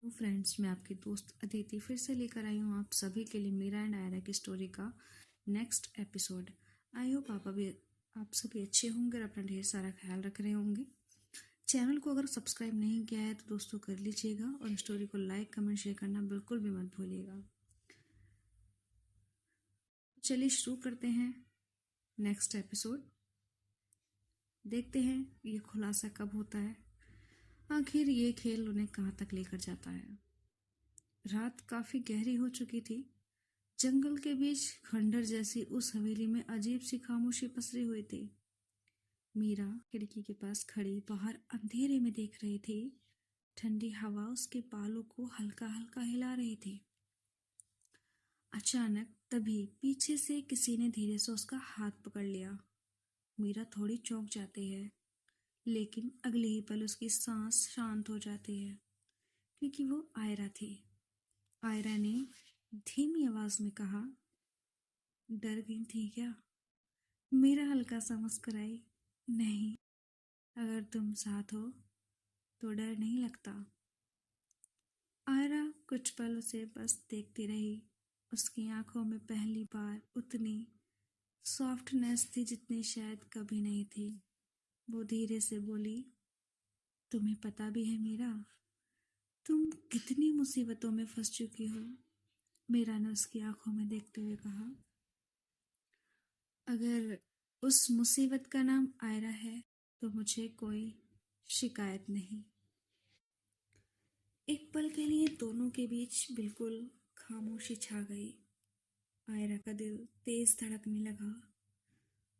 Friends, मैं आपकी दोस्त अदिति फिर से लेकर आई हूँ आप सभी के लिए मीरा एंड आयरा की स्टोरी का नेक्स्ट एपिसोड। आई होप आप सभी अच्छे होंगे और अपना ढेर सारा ख्याल रख रहे होंगे। चैनल को अगर सब्सक्राइब नहीं किया है तो दोस्तों कर लीजिएगा और स्टोरी को लाइक कमेंट शेयर करना बिल्कुल भी मत भूलिएगा। चलिए शुरू करते हैं नेक्स्ट एपिसोड। देखते हैं ये खुलासा कब होता है, आखिर ये खेल उन्हें कहाँ तक लेकर जाता है। रात काफ़ी गहरी हो चुकी थी। जंगल के बीच खंडर जैसी उस हवेली में अजीब सी खामोशी पसरी हुई थी। मीरा खिड़की के पास खड़ी बाहर अंधेरे में देख रही थी। ठंडी हवा उसके बालों को हल्का हल्का हिला रही थी। अचानक तभी पीछे से किसी ने धीरे से उसका हाथ पकड़ लिया। मीरा थोड़ी चौंक जाती है, लेकिन अगले ही पल उसकी सांस शांत हो जाती है, क्योंकि वो आयरा थी। आयरा ने धीमी आवाज में कहा, डर गई थी क्या? मीरा हल्का सा मुस्कुराई। नहीं, अगर तुम साथ हो तो डर नहीं लगता। आयरा कुछ पल उसे बस देखती रही। उसकी आंखों में पहली बार उतनी सॉफ्टनेस थी जितनी शायद कभी नहीं थी। वो धीरे से बोली, तुम्हें पता भी है मीरा, तुम कितनी मुसीबतों में फंस चुकी हो। मीरा ने उसकी आंखों में देखते हुए कहा, अगर उस मुसीबत का नाम आयरा है तो मुझे कोई शिकायत नहीं। एक पल के लिए दोनों के बीच बिल्कुल खामोशी छा गई। आयरा का दिल तेज धड़कने लगा।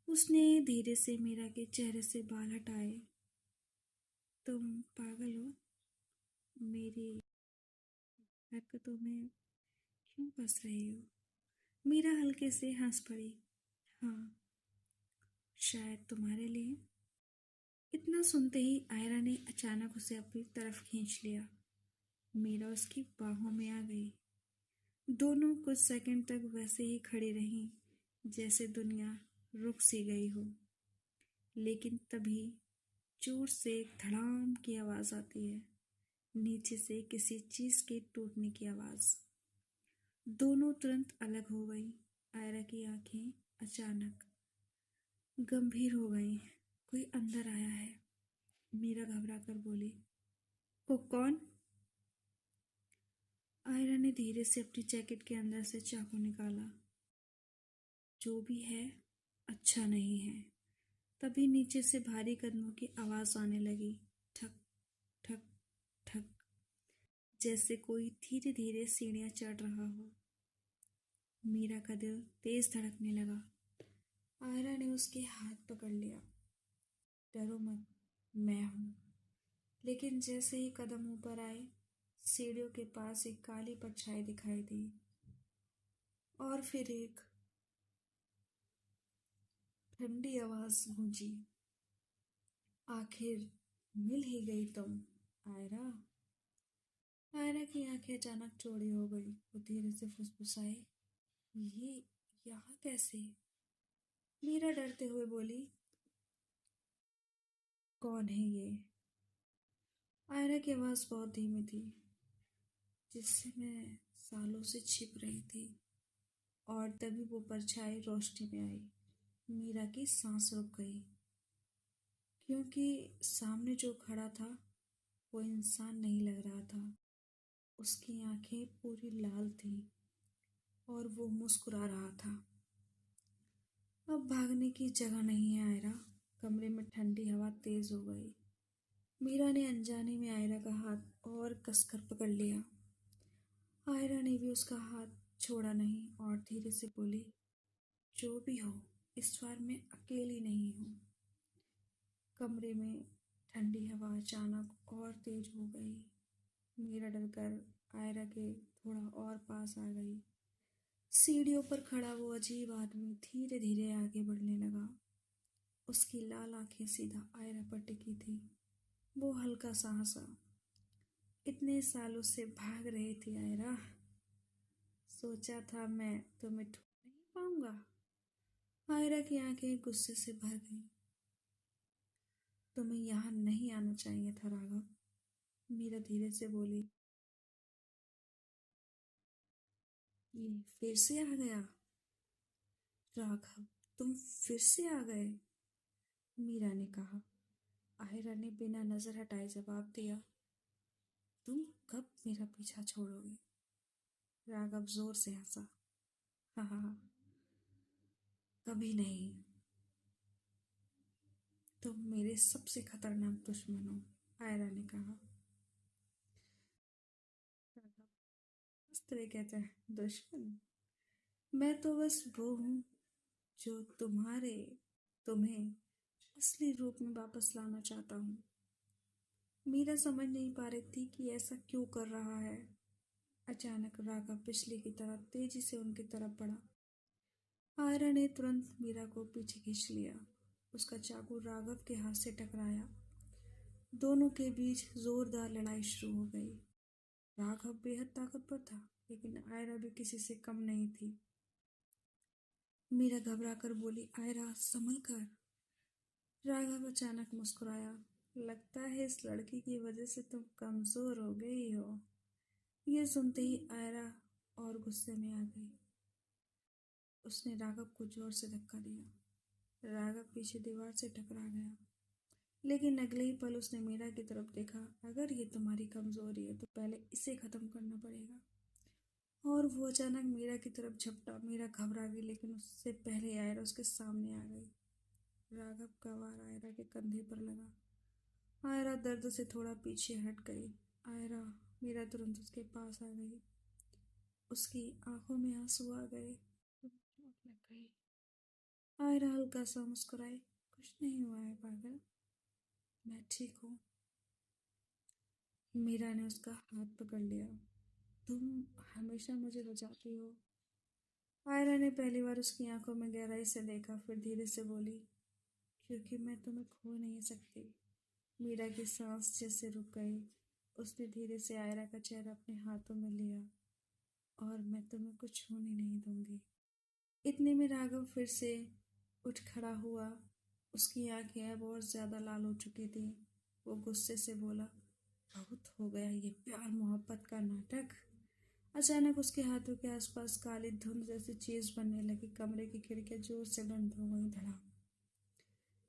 उसने धीरे से मीरा के चेहरे से बाल हटाए। तुम पागल हो? मेरी हरकतों में क्यों फंस रही हो? मीरा हल्के से हंस पड़ी। हाँ, शायद तुम्हारे लिए। इतना सुनते ही आयरा ने अचानक उसे अपनी तरफ खींच लिया। मीरा उसकी बाहों में आ गई। दोनों कुछ सेकंड तक वैसे ही खड़ी रहीं, जैसे दुनिया रुक सी गई हो। लेकिन तभी जोर से एक धड़ाम की आवाज आती है, नीचे से किसी चीज के टूटने की आवाज। दोनों तुरंत अलग हो गई। आयरा की आंखें अचानक गंभीर हो गईं। कोई अंदर आया है, मीरा घबरा कर बोली। वो कौन? आयरा ने धीरे से अपनी जैकेट के अंदर से चाकू निकाला। जो भी है अच्छा नहीं है। तभी नीचे से भारी कदमों की आवाज आने लगी। ठक ठक ठक, जैसे कोई धीरे धीरे सीढ़ियां चढ़ रहा हो। मीरा का दिल तेज धड़कने लगा। आयरा ने उसके हाथ पकड़ लिया। डरो मत, मैं हूं। लेकिन जैसे ही कदम ऊपर आए, सीढ़ियों के पास एक काली परछाई दिखाई दी, और फिर एक ठंडी आवाज गूंजी, आखिर मिल ही गई तुम, आयरा। आयरा की आंखें अचानक चौड़ी हो गई। वो धीरे से फुसफुसाई, ये यहाँ कैसे? मीरा डरते हुए बोली, कौन है ये? आयरा की आवाज बहुत धीमी थी, जिससे मैं सालों से छिप रही थी। और तभी वो परछाई रोशनी में आई। मीरा की सांस रुक गई, क्योंकि सामने जो खड़ा था वो इंसान नहीं लग रहा था। उसकी आंखें पूरी लाल थीं और वो मुस्कुरा रहा था। अब भागने की जगह नहीं है आयरा। कमरे में ठंडी हवा तेज हो गई। मीरा ने अनजाने में आयरा का हाथ और कसकर पकड़ लिया। आयरा ने भी उसका हाथ छोड़ा नहीं और धीरे से बोली, जो भी हो, इस बार मैं अकेली नहीं हूँ। कमरे में ठंडी हवा अचानक और तेज हो गई। मीरा डरकर आयरा के थोड़ा और पास आ गई। सीढ़ियों पर खड़ा वो अजीब आदमी धीरे धीरे आगे बढ़ने लगा। उसकी लाल आंखें सीधा आयरा पर टिकी थी। वो हल्का सा हंसा। इतने सालों से भाग रही थी आयरा, सोचा था मैं तुम्हें ढूंढ नहीं पाऊंगा। आयरा की आंखें गुस्से से भर गईं। तुम्हें यहाँ नहीं आना चाहिए था राघव, मीरा धीरे से बोली। ये फिर से आ गया? राघव, तुम फिर से आ गए? मीरा ने कहा। आयरा ने बिना नजर हटाए जवाब दिया, तुम कब मेरा पीछा छोड़ोगे? राघव जोर से हंसा। हाँ हाँ हाँ, कभी नहीं। तुम मेरे सबसे खतरनाक दुश्मन हो, आयरा ने कहा। राघव हंस रहे कहते हैं, दुश्मन? मैं तो बस वो हूँ जो तुम्हें असली रूप में वापस लाना चाहता हूँ। मीरा समझ नहीं पा रही थी कि ऐसा क्यों कर रहा है। अचानक राघव बिजली की तरह तेजी से उनकी तरफ बढ़ा। आयरा ने तुरंत मीरा को पीछे खींच लिया। उसका चाकू राघव के हाथ से टकराया। दोनों के बीच जोरदार लड़ाई शुरू हो गई। राघव बेहद ताकतवर था, लेकिन आयरा भी किसी से कम नहीं थी। मीरा घबरा कर बोली, आयरा संभल कर। राघव अचानक मुस्कुराया। लगता है इस लड़की की वजह से तुम कमजोर हो गई हो। ये सुनते ही आयरा और गुस्से में आ गई। उसने राघव को जोर से धक्का दिया। राघव पीछे दीवार से टकरा गया, लेकिन अगले ही पल उसने मीरा की तरफ देखा। अगर ये तुम्हारी कमजोरी है तो पहले इसे खत्म करना पड़ेगा। और वो अचानक मीरा की तरफ झपटा। मीरा घबरा गई, लेकिन उससे पहले आयरा उसके सामने आ गई। राघव का वार आयरा के कंधे पर लगा। आयरा दर्द से थोड़ा पीछे हट गई। आयरा, मीरा तुरंत उसके पास आ गई। उसकी आंखों में आंसू आ गए। चोट लग गई। आयरा हल्का सा मुस्कुराई। कुछ नहीं हुआ है पागल, मैं ठीक हूँ। मीरा ने उसका हाथ पकड़ लिया। तुम हमेशा मुझे बचाती हो। आयरा ने पहली बार उसकी आंखों में गहराई से देखा, फिर धीरे से बोली, क्योंकि मैं तुम्हें खो नहीं सकती। मीरा की सांस जैसे रुक गई। उसने धीरे से आयरा का चेहरा अपने हाथों में लिया। और मैं तुम्हें कुछ होने नहीं दूंगी। इतने में राघव फिर से उठ खड़ा हुआ। उसकी आंखें अब और ज्यादा लाल हो चुकी थी। वो गुस्से से बोला, बहुत हो गया ये प्यार मोहब्बत का नाटक। अचानक उसके हाथों के आसपास काली धुंध जैसी चीज बनने लगी। कमरे की खिड़कियां जोर से बंद हो गई। धड़ाम।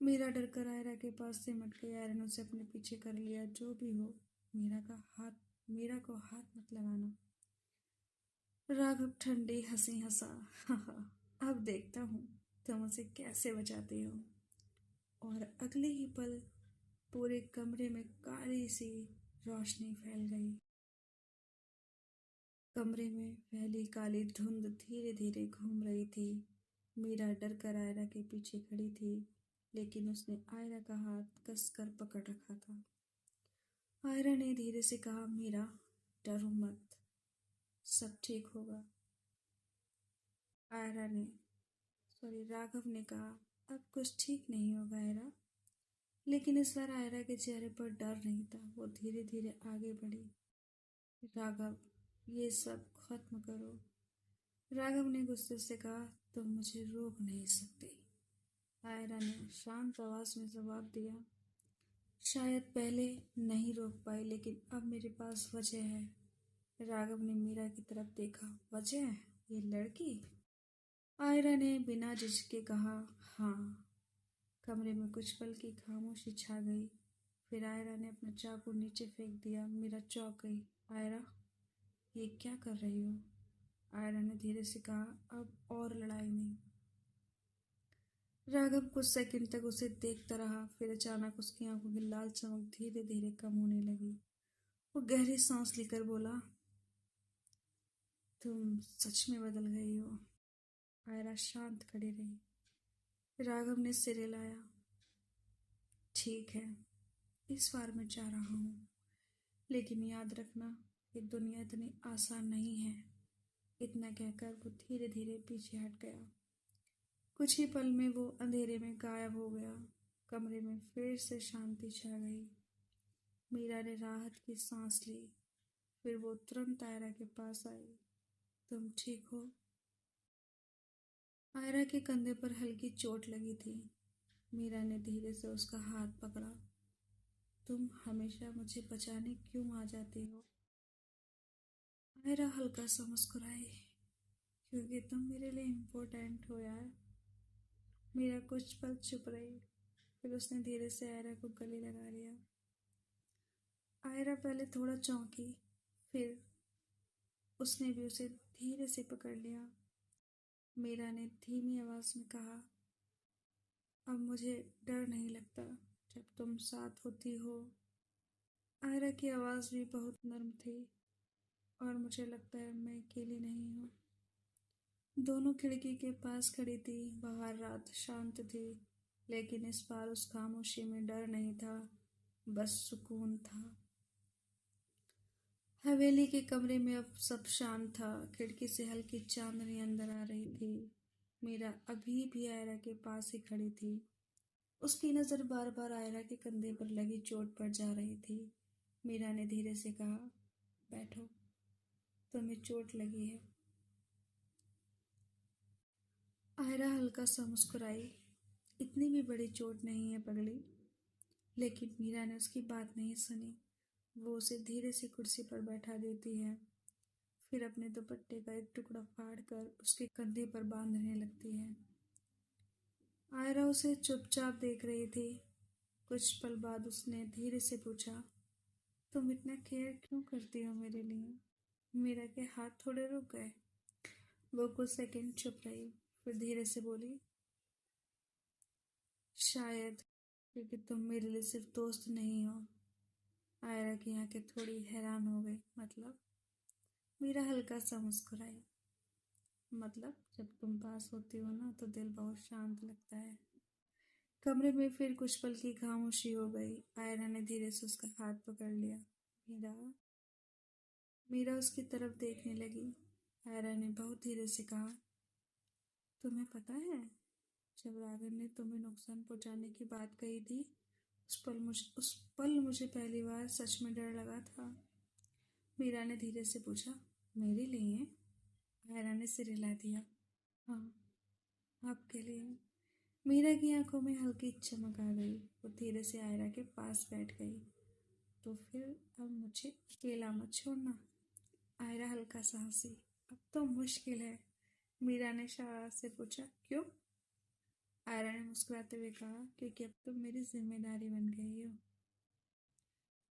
मीरा डर कर आयरा के पास से मट गई। आयरा ने उसे अपने पीछे कर लिया। जो भी हो, मीरा को हाथ मत लगाना। राघव ठंडी हंसी हंसा। हाँ, अब देखता हूँ तुम उसे कैसे बचाती हो। और अगले ही पल पूरे कमरे में काली सी रोशनी फैल गई। कमरे में फैली काली धुंध धीरे धीरे घूम रही थी। मीरा डर कर आयरा के पीछे खड़ी थी, लेकिन उसने आयरा का हाथ कसकर पकड़ रखा था। आयरा ने धीरे से कहा, मीरा डरो मत, सब ठीक होगा। आयरा ने राघव ने कहा, अब कुछ ठीक नहीं होगा आयरा। लेकिन इस बार आयरा के चेहरे पर डर नहीं था। वो धीरे धीरे आगे बढ़ी। राघव, ये सब खत्म करो। राघव ने गुस्से से कहा, तुम मुझे रोक नहीं सकते। आयरा ने शांत आवाज में जवाब दिया, शायद पहले नहीं रोक पाई, लेकिन अब मेरे पास वजह है। राघव ने मीरा की तरफ देखा। वजह? ये लड़की? आयरा ने बिना झिझके कहा, हाँ। कमरे में कुछ पल की खामोशी छा गई। फिर आयरा ने अपना चाकू नीचे फेंक दिया। मीरा चौंक गई। आयरा, ये क्या कर रही हो? आयरा ने धीरे से कहा, अब और लड़ाई नहीं। राघव कुछ सेकंड तक उसे देखता रहा। फिर अचानक उसकी आंखों की लाल चमक धीरे धीरे कम होने लगी। वो गहरी सांस लेकर बोला, तुम सच में बदल गई हो। आयरा शांत खड़ी रही। राघव ने सिर हिलाया। ठीक है, इस बार मैं जा रहा हूँ, लेकिन याद रखना ये दुनिया इतनी आसान नहीं है। इतना कहकर वो धीरे धीरे पीछे हट गया। कुछ ही पल में वो अंधेरे में गायब हो गया। कमरे में फिर से शांति छा गई। मीरा ने राहत की सांस ली। फिर वो तुरंत आयरा के पास आई। तुम ठीक हो? आयरा के कंधे पर हल्की चोट लगी थी। मीरा ने धीरे से उसका हाथ पकड़ा। तुम हमेशा मुझे बचाने क्यों आ जाती हो? आयरा हल्का सा मुस्कुराई। क्योंकि तुम मेरे लिए इम्पोर्टेंट हो यार। मीरा कुछ पल चुप रही, फिर उसने धीरे से आयरा को गले लगा लिया। आयरा पहले थोड़ा चौंकी, फिर उसने भी उसे धीरे से पकड़ लिया। मीरा ने धीमी आवाज में कहा, अब मुझे डर नहीं लगता जब तुम साथ होती हो। आयरा की आवाज़ भी बहुत नर्म थी, और मुझे लगता है मैं अकेली नहीं हूँ। दोनों खिड़की के पास खड़ी थी। बाहर रात शांत थी, लेकिन इस बार उस खामोशी में डर नहीं था, बस सुकून था। हवेली के कमरे में अब सब शांत था। खिड़की से हल्की चांदनी अंदर आ रही थी। मीरा अभी भी आयरा के पास ही खड़ी थी। उसकी नज़र बार बार आयरा के कंधे पर लगी चोट पर जा रही थी। मीरा ने धीरे से कहा, बैठो, तुम्हें चोट लगी है। आयरा हल्का सा मुस्कुराई, इतनी भी बड़ी चोट नहीं है पगली। लेकिन मीरा ने उसकी बात नहीं सुनी। वो उसे धीरे से कुर्सी पर बैठा देती है, फिर अपने दुपट्टे का एक टुकड़ा फाड़ कर उसके कंधे पर बांधने लगती है। आयरा उसे चुपचाप देख रही थी। कुछ पल बाद उसने धीरे से पूछा, तुम इतना केयर क्यों करती हो मेरे लिए? मीरा के हाथ थोड़े रुक गए। वो कुछ सेकंड चुप रही, फिर धीरे से बोली, शायद क्योंकि तुम मेरे लिए सिर्फ दोस्त नहीं हो। आयरा की आंखें थोड़ी हैरान हो गई। मतलब? मीरा हल्का सा मुस्कुराई। मतलब जब तुम पास होती हो ना तो दिल बहुत शांत लगता है। कमरे में फिर कुछ पल की खामोशी हो गई। आयरा ने धीरे से उसका हाथ पकड़ लिया। मीरा मीरा उसकी तरफ देखने लगी। आयरा ने बहुत धीरे से कहा, तुम्हें पता है, जब राघव ने तुम्हें नुकसान पहुंचाने की बात कही थी, उस पल मुझे पहली बार सच में डर लगा था। मीरा ने धीरे से पूछा, मेरे लिए? आयरा ने सिर हिला दिया। हाँ, आपके लिए। मीरा की आंखों में हल्की चमक आ गई। वो धीरे से आयरा के पास बैठ गई। तो फिर अब मुझे अकेला मत छोड़ना। आयरा हल्का सा हंसी। अब तो मुश्किल है। मीरा ने शरारत से पूछा, क्यों? आयरा ने मुस्कुराते हुए कहा, क्योंकि अब तुम मेरी जिम्मेदारी बन गई हो।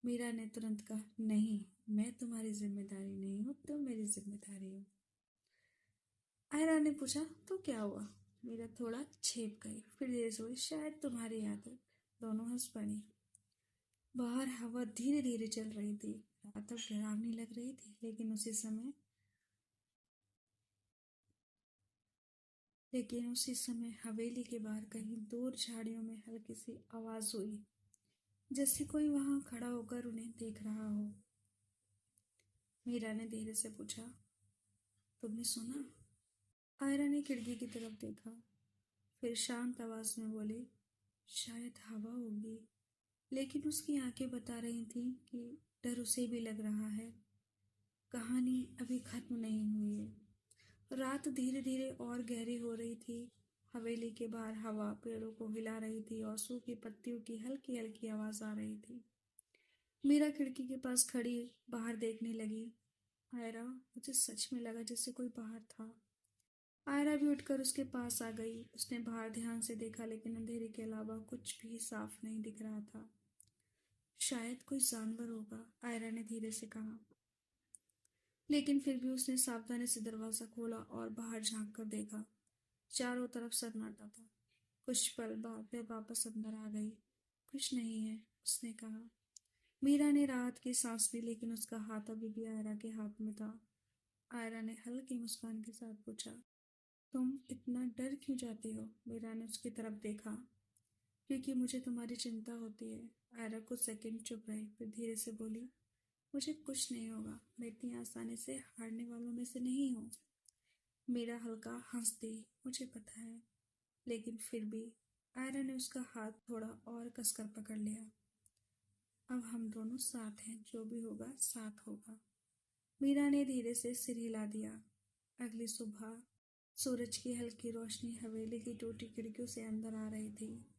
मीरा ने तुरंत कहा, नहीं, मैं तुम्हारी जिम्मेदारी नहीं हूँ, तुम मेरी जिम्मेदारी हो। आयरा ने पूछा, तो क्या हुआ? मीरा थोड़ा छेप गई, फिर धीरे से बोली, शायद तुम्हारी आदत। दोनों हंस पड़ी। बाहर हवा धीरे धीरे चल रही थी। रात अब डरावनी लग रही थी, लेकिन उसी समय हवेली के बाहर कहीं दूर झाड़ियों में हल्की सी आवाज हुई, जैसे कोई वहां खड़ा होकर उन्हें देख रहा हो। मीरा ने धीरे से पूछा, तुमने सुना? आयरा ने खिड़की की तरफ देखा, फिर शांत आवाज में बोली, शायद हवा होगी। लेकिन उसकी आंखें बता रही थीं कि डर उसे भी लग रहा है। कहानी अभी खत्म नहीं हुई है। रात धीरे धीरे और गहरी हो रही थी। हवेली के बाहर हवा पेड़ों को हिला रही थी और सूखी पत्तियों की हल्की हल्की आवाज आ रही थी। मीरा खिड़की के पास खड़ी बाहर देखने लगी। आयरा, मुझे सच में लगा जैसे कोई बाहर था। आयरा भी उठकर उसके पास आ गई। उसने बाहर ध्यान से देखा, लेकिन अंधेरे के अलावा कुछ भी साफ नहीं दिख रहा था। शायद कोई जानवर होगा, आयरा ने धीरे से कहा। लेकिन फिर भी उसने सावधानी से दरवाजा खोला और बाहर झांक कर देखा। चारों तरफ सन्नाटा था। कुछ पल बाद वह वापस अंदर आ गई। कुछ नहीं है, उसने कहा। मीरा ने राहत की सांस ली, लेकिन उसका हाथ अभी भी आयरा के हाथ में था। आयरा ने हल्की मुस्कान के साथ पूछा, तुम इतना डर क्यों जाती हो? मीरा ने उसकी तरफ देखा। क्योंकि मुझे तुम्हारी चिंता होती है। आयरा कुछ सेकंड चुप रही, फिर धीरे से बोली, मुझे कुछ नहीं होगा, मैं इतनी आसानी से हारने वालों में से नहीं हूँ। मीरा हल्का हंस दी, मुझे पता है। लेकिन फिर भी आयरा ने उसका हाथ थोड़ा और कसकर पकड़ लिया। अब हम दोनों साथ हैं, जो भी होगा साथ होगा। मीरा ने धीरे से सिर हिला दिया। अगली सुबह सूरज की हल्की रोशनी हवेली की टूटी खिड़कियों से अंदर आ रही थी।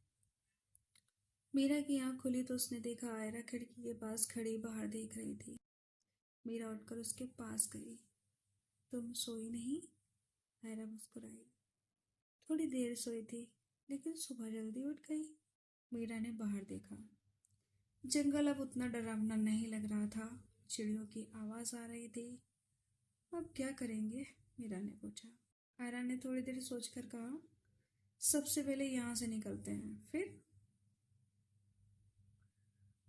मीरा की आंख खुली तो उसने देखा आयरा खिड़की के पास खड़ी बाहर देख रही थी। मीरा उठकर उसके पास गई। तुम सोई नहीं? आयरा मुस्कुराई। थोड़ी देर सोई थी, लेकिन सुबह जल्दी उठ गई। मीरा ने बाहर देखा। जंगल अब उतना डरावना नहीं लग रहा था। चिड़ियों की आवाज आ रही थी। अब क्या करेंगे? मीरा ने पूछा। आयरा ने थोड़ी देर सोचकर कहा, सबसे पहले यहाँ से निकलते हैं, फिर?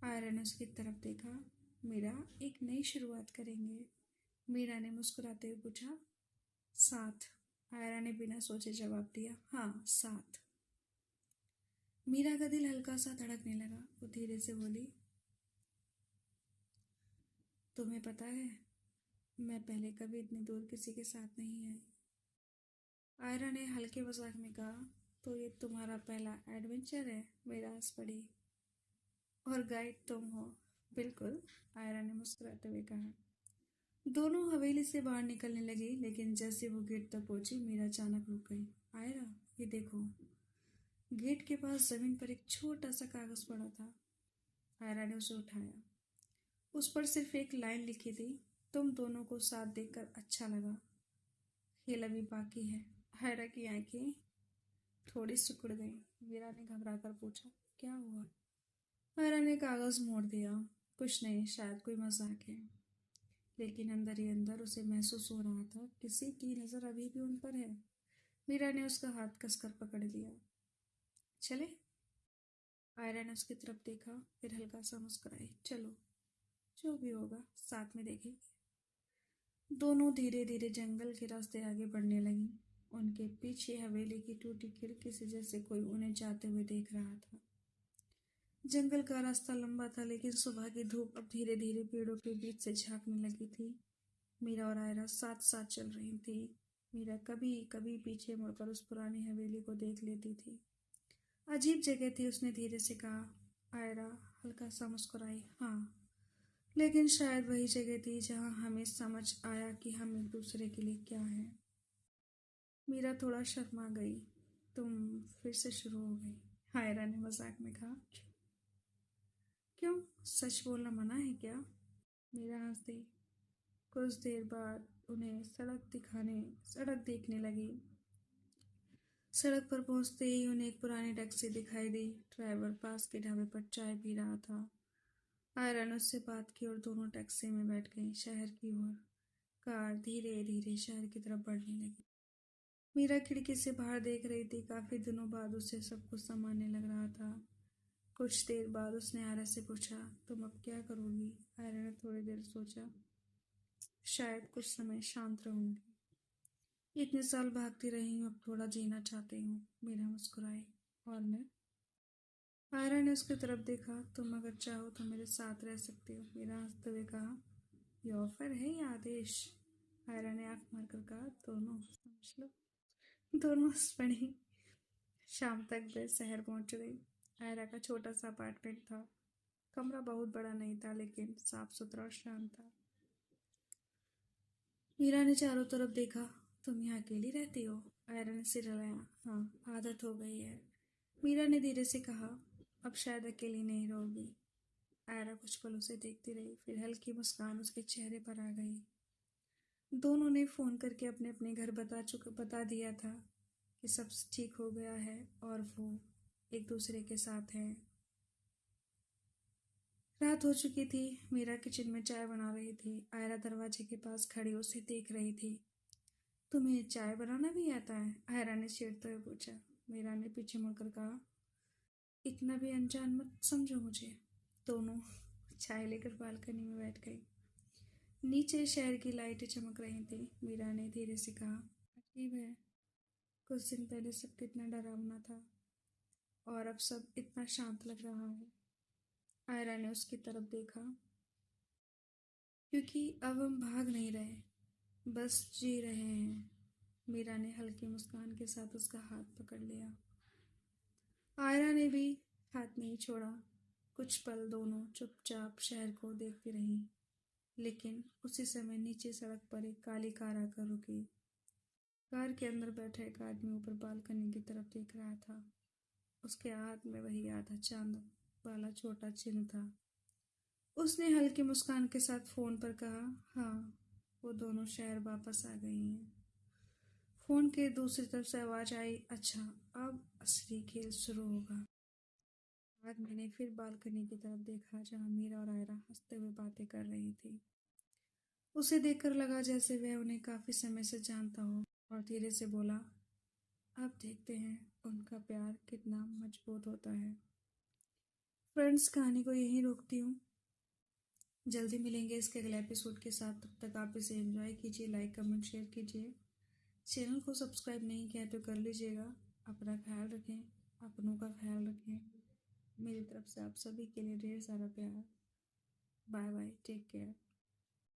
आयरा ने उसकी तरफ देखा। मीरा, एक नई शुरुआत करेंगे। मीरा ने मुस्कुराते हुए पूछा, साथ? आयरा ने बिना सोचे जवाब दिया, हाँ, साथ। मीरा का दिल हल्का सा धड़कने लगा। वो धीरे से बोली, तुम्हें पता है, मैं पहले कभी इतनी दूर किसी के साथ नहीं आई। आयरा ने हल्के मजाक में कहा, तो ये तुम्हारा पहला एडवेंचर है? मीरा हंस पड़ी। और गाइड तुम हो? बिल्कुल, आयरा ने मुस्कुराते हुए कहा। दोनों हवेली से बाहर निकलने लगी, लेकिन जैसे वो गेट तक पहुंची, मीरा अचानक रुक गई। आयरा, ये देखो। गेट के पास जमीन पर एक छोटा सा कागज पड़ा था। आयरा ने उसे उठाया। उस पर सिर्फ एक लाइन लिखी थी, तुम दोनों को साथ देखकर अच्छा लगा, खेल अभी बाकी है। आयरा की आंखें थोड़ी सिकुड़ गई। मीरा ने घबरा कर पूछा, क्या हुआ? आयरा ने कागज मोड़ दिया। कुछ नहीं, शायद कोई मजाक है। लेकिन अंदर ही अंदर उसे महसूस हो रहा था, किसी की नजर अभी भी उन पर है। मीरा ने उसका हाथ कसकर पकड़ लिया। चले? आयरा ने उसकी तरफ देखा, फिर हल्का सा मुस्कुराई। चलो, जो भी होगा साथ में देखेंगे। दोनों धीरे धीरे जंगल के रास्ते आगे बढ़ने लगी। उनके पीछे हवेली की टूटी खिड़की से जैसे कोई उन्हें जाते हुए देख रहा था। जंगल का रास्ता लंबा था, लेकिन सुबह की धूप अब धीरे धीरे पेड़ों के बीच से झांकने लगी थी। मीरा और आयरा साथ साथ चल रही थी। मीरा कभी कभी पीछे मुड़कर उस पुरानी हवेली को देख लेती थी। अजीब जगह थी, उसने धीरे से कहा। आयरा हल्का सा मुस्कुराई, हाँ, लेकिन शायद वही जगह थी जहाँ हमें समझ आया कि हम एक दूसरे के लिए क्या हैं। मीरा थोड़ा शर्मा गई। तुम फिर से शुरू हो गई, आयरा ने मजाक में कहा। क्यों, सच बोलना मना है क्या? मीरा हंस दी। कुछ देर बाद उन्हें सड़क देखने लगी। सड़क पर पहुंचते ही उन्हें एक पुरानी टैक्सी दिखाई दी। ड्राइवर पास के ढाबे पर चाय पी रहा था। आयरा ने उससे बात की और दोनों टैक्सी में बैठ गई। शहर की ओर कार धीरे धीरे शहर की तरफ बढ़ने लगी। मीरा खिड़की से बाहर देख रही थी। काफी दिनों बाद उसे सब कुछ सामान्य लग रहा था। कुछ देर बाद उसने आयरा से पूछा, तुम अब क्या करोगी? आयरा ने थोड़ी देर सोचा, शायद कुछ समय शांत रहूंगी। इतने साल भागती रही हूँ, अब थोड़ा जीना चाहती हूँ। मीरा मुस्कुराई। और मैं? आयरा ने उसकी तरफ देखा। तुम अगर चाहो तो मेरे साथ रह सकती हो। मीरा हंसते हुए कहा, ये ऑफर है या आदेश? आयरा ने आंख मारकर कहा, दोनों, समझ लो। दोनों हंस पड़ी। शाम तक वे शहर पहुंच गई। आयरा का छोटा सा अपार्टमेंट था। कमरा बहुत बड़ा नहीं था, लेकिन साफ सुथरा और शांत था। मीरा ने चारों तरफ देखा। तुम यहाँ अकेली रहती हो? आयरा ने सिर हिलाया। हाँ, आदत हो गई है। मीरा ने धीरे से कहा, अब शायद अकेली नहीं रहोगी। आयरा कुछ पल उसे देखती रही, फिर हल्की मुस्कान उसके चेहरे पर आ गई। दोनों ने फोन करके अपने अपने घर बता दिया था कि सब ठीक हो गया है और वो एक दूसरे के साथ हैं। रात हो चुकी थी। मीरा किचन में चाय बना रही थी। आयरा दरवाजे के पास खड़ी उसे देख रही थी। तुम्हें चाय बनाना भी आता है? आयरा ने छेड़ते हुए पूछा। मीरा ने पीछे मुड़कर कहा, इतना भी अनजान मत समझो मुझे। दोनों चाय लेकर बालकनी में बैठ गई। नीचे शहर की लाइटें चमक रही थी। मीरा ने धीरे से कहा, अजीब है, कुछ दिन पहले सब कितना डरावना था और अब सब इतना शांत लग रहा है। आयरा ने उसकी तरफ देखा। क्योंकि अब हम भाग नहीं रहे, बस जी रहे हैं। मीरा ने हल्की मुस्कान के साथ उसका हाथ पकड़ लिया। आयरा ने भी हाथ नहीं छोड़ा। कुछ पल दोनों चुपचाप शहर को देखती रहीं। लेकिन उसी समय नीचे सड़क पर एक काली कार आकर रुकी। कार के अंदर बैठा एक आदमी ऊपर बालकनी की तरफ देख रहा था। उसके हाथ में वही आधा चांद वाला छोटा चिन्ह था। उसने हल्की मुस्कान के साथ फोन पर कहा, हाँ, वो दोनों शहर वापस आ गई हैं। फोन के दूसरी तरफ से आवाज आई, अच्छा अब असली खेल शुरू होगा। बाद मैंने फिर बालकनी की तरफ देखा जहाँ मीरा और आयरा हंसते हुए बातें कर रही थी। उसे देखकर लगा जैसे वह उन्हें काफी समय से जानता हो और धीरे से बोला, अब देखते हैं उनका प्यार कितना मजबूत होता है। फ्रेंड्स, कहानी को यहीं रोकती हूँ। जल्दी मिलेंगे इसके अगले एपिसोड के साथ। तब तक आप इसे एंजॉय कीजिए, लाइक कमेंट शेयर कीजिए। चैनल को सब्सक्राइब नहीं किया तो कर लीजिएगा। अपना ख्याल रखें, अपनों का ख्याल रखें। मेरी तरफ से आप सभी के लिए ढेर सारा प्यार। Bye bye, take care.